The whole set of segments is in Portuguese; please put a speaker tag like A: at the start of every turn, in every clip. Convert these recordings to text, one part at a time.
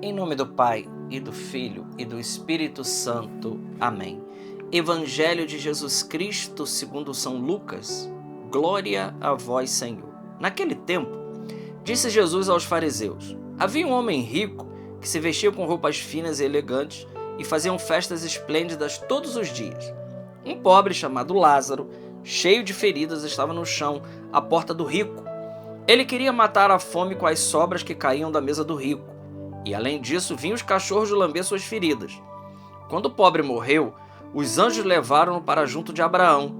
A: Em nome do Pai, e do Filho, e do Espírito Santo. Amém. Evangelho de Jesus Cristo segundo São Lucas. Glória a vós, Senhor. Naquele tempo, disse Jesus aos fariseus: havia um homem rico que se vestia com roupas finas e elegantes e faziam festas esplêndidas todos os dias. Um pobre chamado Lázaro, cheio de feridas, estava no chão, à porta do rico. Ele queria matar a fome com as sobras que caíam da mesa do rico. E além disso, vinham os cachorros lamber suas feridas. Quando o pobre morreu, os anjos levaram-no para junto de Abraão.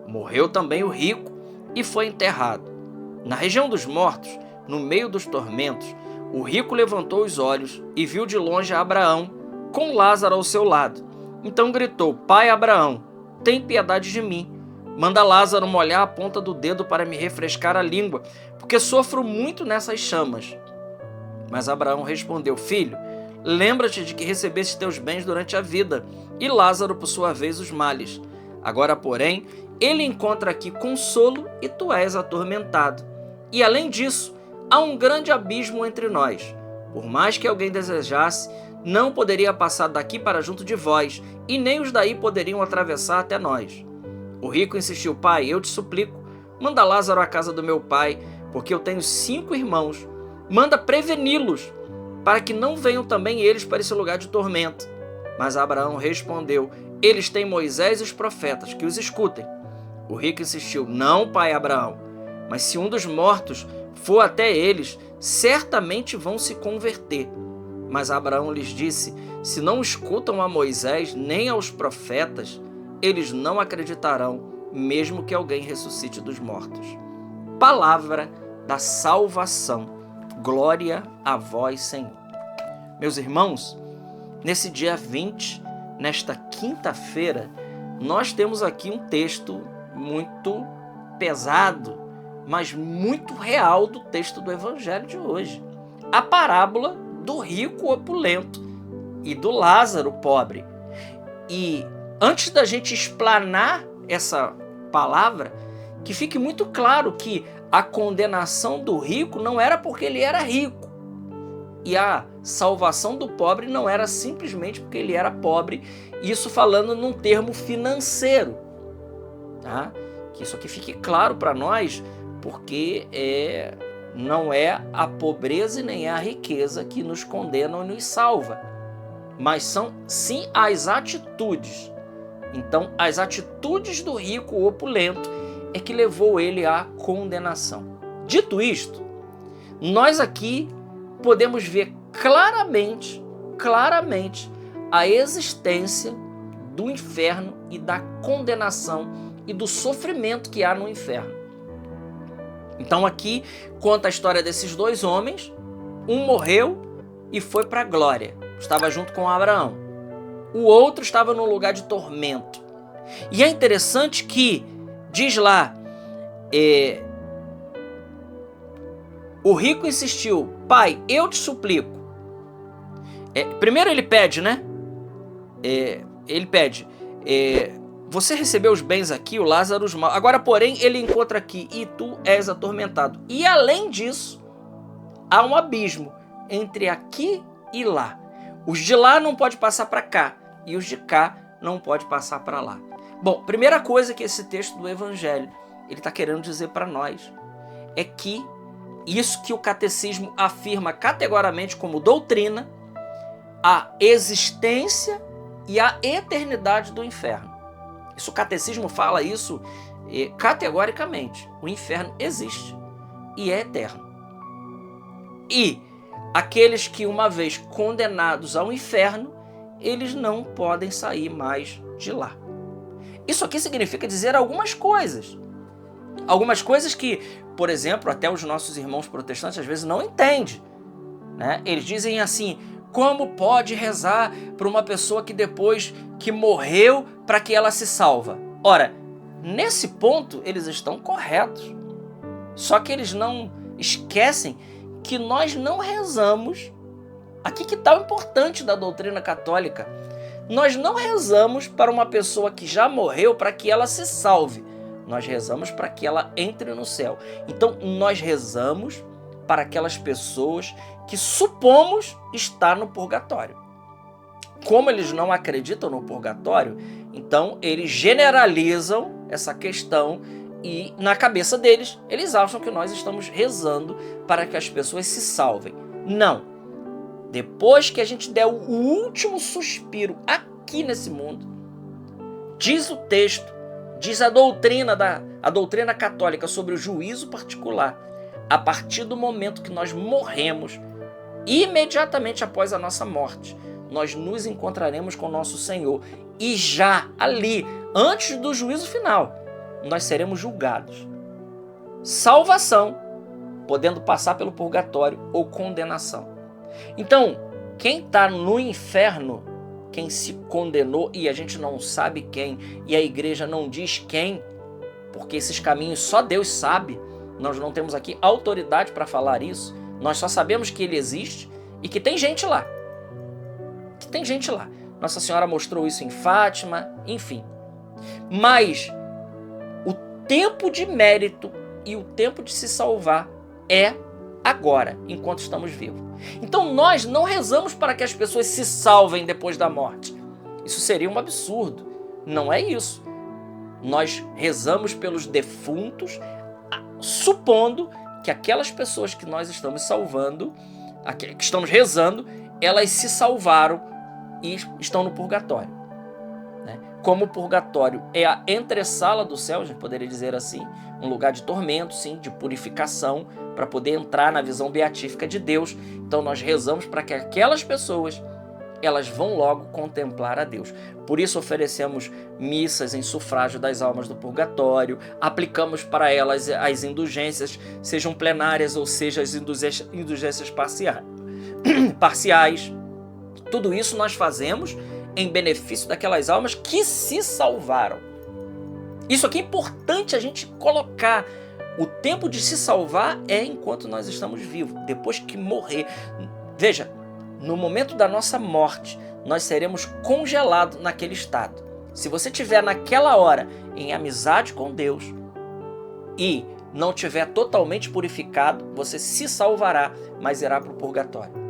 A: Morreu também o rico e foi enterrado. Na região dos mortos, no meio dos tormentos, o rico levantou os olhos e viu de longe Abraão, com Lázaro ao seu lado. Então gritou: Pai Abraão, tem piedade de mim. Manda Lázaro molhar a ponta do dedo para me refrescar a língua, porque sofro muito nessas chamas. Mas Abraão respondeu: Filho, lembra-te de que recebeste teus bens durante a vida, e Lázaro, por sua vez, os males. Agora, porém, ele encontra aqui consolo e tu és atormentado. E além disso, há um grande abismo entre nós. Por mais que alguém desejasse, não poderia passar daqui para junto de vós, e nem os daí poderiam atravessar até nós. O rico insistiu: Pai, eu te suplico, manda Lázaro à casa do meu pai, porque eu tenho 5 irmãos. Manda preveni-los, para que não venham também eles para esse lugar de tormento. Mas Abraão respondeu: eles têm Moisés e os profetas, que os escutem. O rico insistiu: não, pai Abraão, mas se um dos mortos for até eles, certamente vão se converter. Mas Abraão lhes disse: se não escutam a Moisés nem aos profetas, eles não acreditarão, mesmo que alguém ressuscite dos mortos. Palavra da salvação. Glória a vós, Senhor. Meus irmãos, nesse dia 20, nesta quinta-feira, nós temos aqui um texto muito pesado, mas muito real do texto do Evangelho de hoje. A parábola do rico opulento e do Lázaro pobre. E antes da gente explanar essa palavra, que fique muito claro que a condenação do rico não era porque ele era rico. E a salvação do pobre não era simplesmente porque ele era pobre. Isso falando num termo financeiro. Tá? Que isso aqui fique claro para nós, porque não é a pobreza e nem é a riqueza que nos condena e nos salva. Mas são sim as atitudes. Então, as atitudes do rico opulento é que levou ele à condenação. Dito isto, nós aqui podemos ver claramente a existência do inferno e da condenação e do sofrimento que há no inferno. Então aqui conta a história desses 2 homens. Um morreu e foi para a glória, estava junto com Abraão. O outro estava num lugar de tormento. E é interessante que diz lá, o rico insistiu: Pai, eu te suplico. Primeiro ele pede, né? Ele pede: você recebeu os bens aqui, o Lázaro os mal. Agora, porém, ele encontra aqui e tu és atormentado. E além disso, há um abismo entre aqui e lá. Os de lá não podem passar para cá e os de cá não podem passar para lá. Bom, primeira coisa que esse texto do Evangelho ele está querendo dizer para nós é que isso que o catecismo afirma categoricamente como doutrina, a existência e a eternidade do inferno. Isso o catecismo fala isso categoricamente. O inferno existe e é eterno. E aqueles que uma vez condenados ao inferno, eles não podem sair mais de lá. Isso aqui significa dizer algumas coisas. Algumas coisas que, por exemplo, até os nossos irmãos protestantes às vezes não entendem. Né? Eles dizem assim: como pode rezar para uma pessoa que depois que morreu para que ela se salva? Ora, nesse ponto eles estão corretos. Só que eles não esquecem que nós não rezamos. Aqui que está o importante da doutrina católica. Nós não rezamos para uma pessoa que já morreu para que ela se salve. Nós rezamos para que ela entre no céu. Então, nós rezamos para aquelas pessoas que supomos estar no purgatório. Como eles não acreditam no purgatório, então eles generalizam essa questão e na cabeça deles, eles acham que nós estamos rezando para que as pessoas se salvem. Não. Depois que a gente der o último suspiro aqui nesse mundo, diz o texto, diz a doutrina católica sobre o juízo particular, a partir do momento que nós morremos, imediatamente após a nossa morte, nós nos encontraremos com o nosso Senhor. E já ali, antes do juízo final, nós seremos julgados. Salvação, podendo passar pelo purgatório ou condenação. Então, quem está no inferno, quem se condenou, e a gente não sabe quem, e a igreja não diz quem, porque esses caminhos só Deus sabe, nós não temos aqui autoridade para falar isso, nós só sabemos que ele existe e que tem gente lá. Nossa Senhora mostrou isso em Fátima, enfim. Mas o tempo de mérito e o tempo de se salvar é agora, enquanto estamos vivos. Então nós não rezamos para que as pessoas se salvem depois da morte. Isso seria um absurdo. Não é isso. Nós rezamos pelos defuntos, supondo que aquelas pessoas que nós estamos salvando, que estamos rezando, elas se salvaram e estão no purgatório. Como o purgatório é a entressala do céu, a gente poderia dizer assim, um lugar de tormento, sim, de purificação, para poder entrar na visão beatífica de Deus. Então nós rezamos para que aquelas pessoas, elas vão logo contemplar a Deus. Por isso oferecemos missas em sufrágio das almas do purgatório, aplicamos para elas as indulgências, sejam plenárias ou sejam as indulgências parciais. Tudo isso nós fazemos em benefício daquelas almas que se salvaram. Isso aqui é importante a gente colocar. O tempo de se salvar é enquanto nós estamos vivos. Depois que morrer, veja, no momento da nossa morte, nós seremos congelados naquele estado. Se você estiver naquela hora em amizade com Deus e não estiver totalmente purificado, você se salvará, mas irá para o purgatório.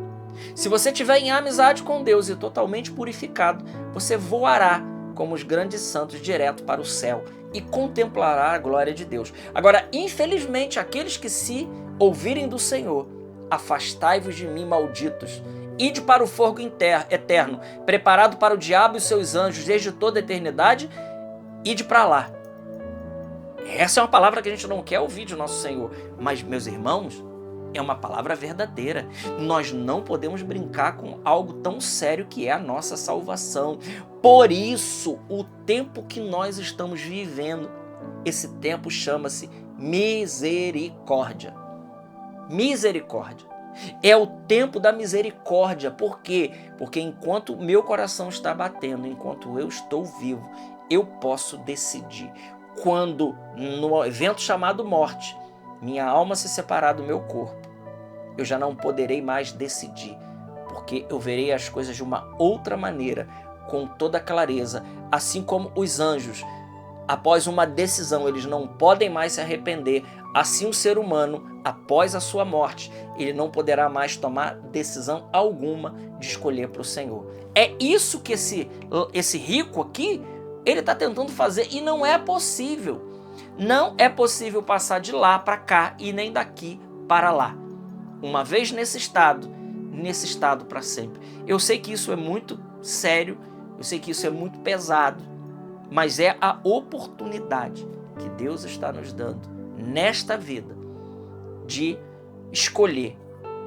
A: Se você estiver em amizade com Deus e totalmente purificado, você voará como os grandes santos direto para o céu e contemplará a glória de Deus. Agora, infelizmente, aqueles que se ouvirem do Senhor, afastai-vos de mim, malditos, ide para o fogo eterno, preparado para o diabo e seus anjos desde toda a eternidade, ide para lá. Essa é uma palavra que a gente não quer ouvir de nosso Senhor, mas, meus irmãos, é uma palavra verdadeira. Nós não podemos brincar com algo tão sério que é a nossa salvação. Por isso, o tempo que nós estamos vivendo, esse tempo chama-se misericórdia. Misericórdia. É o tempo da misericórdia. Por quê? Porque enquanto meu coração está batendo, enquanto eu estou vivo, eu posso decidir. Quando, no evento chamado morte, minha alma se separar do meu corpo, eu já não poderei mais decidir, porque eu verei as coisas de uma outra maneira, com toda clareza, assim como os anjos, após uma decisão, eles não podem mais se arrepender, assim o ser humano, após a sua morte, ele não poderá mais tomar decisão alguma de escolher para o Senhor. É isso que esse rico aqui, ele está tentando fazer e não é possível. Não é possível passar de lá para cá e nem daqui para lá. Uma vez nesse estado para sempre. Eu sei que isso é muito sério, eu sei que isso é muito pesado, mas é a oportunidade que Deus está nos dando nesta vida de escolher.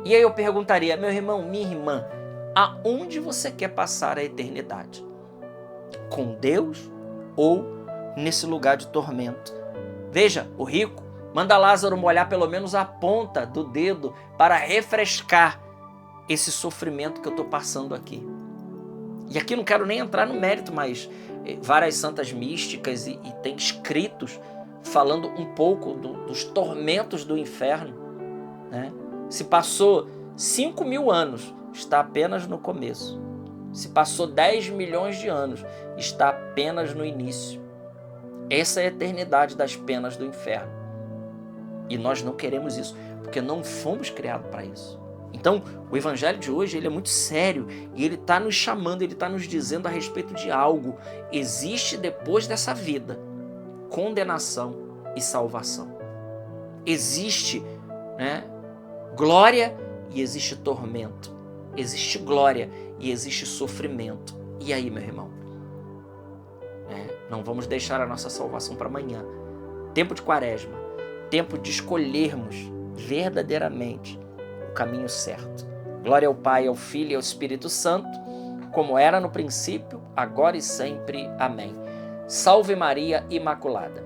A: E aí eu perguntaria, meu irmão, minha irmã, aonde você quer passar a eternidade? Com Deus ou nesse lugar de tormento? Veja, o rico manda Lázaro molhar pelo menos a ponta do dedo para refrescar esse sofrimento que eu estou passando aqui. E aqui não quero nem entrar no mérito, mas várias santas místicas e tem escritos falando um pouco dos tormentos do inferno, né? Se passou 5.000 anos, está apenas no começo. Se passou 10 milhões de anos, está apenas no início. Essa é a eternidade das penas do inferno. E nós não queremos isso, porque não fomos criados para isso. Então, o evangelho de hoje ele é muito sério e ele está nos chamando, ele está nos dizendo a respeito de algo. Existe depois dessa vida condenação e salvação. Existe, né, glória e existe tormento. Existe glória e existe sofrimento. E aí, meu irmão? Não vamos deixar a nossa salvação para amanhã. Tempo de quaresma, tempo de escolhermos verdadeiramente o caminho certo. Glória ao Pai, ao Filho e ao Espírito Santo, como era no princípio, agora e sempre. Amém. Salve Maria Imaculada.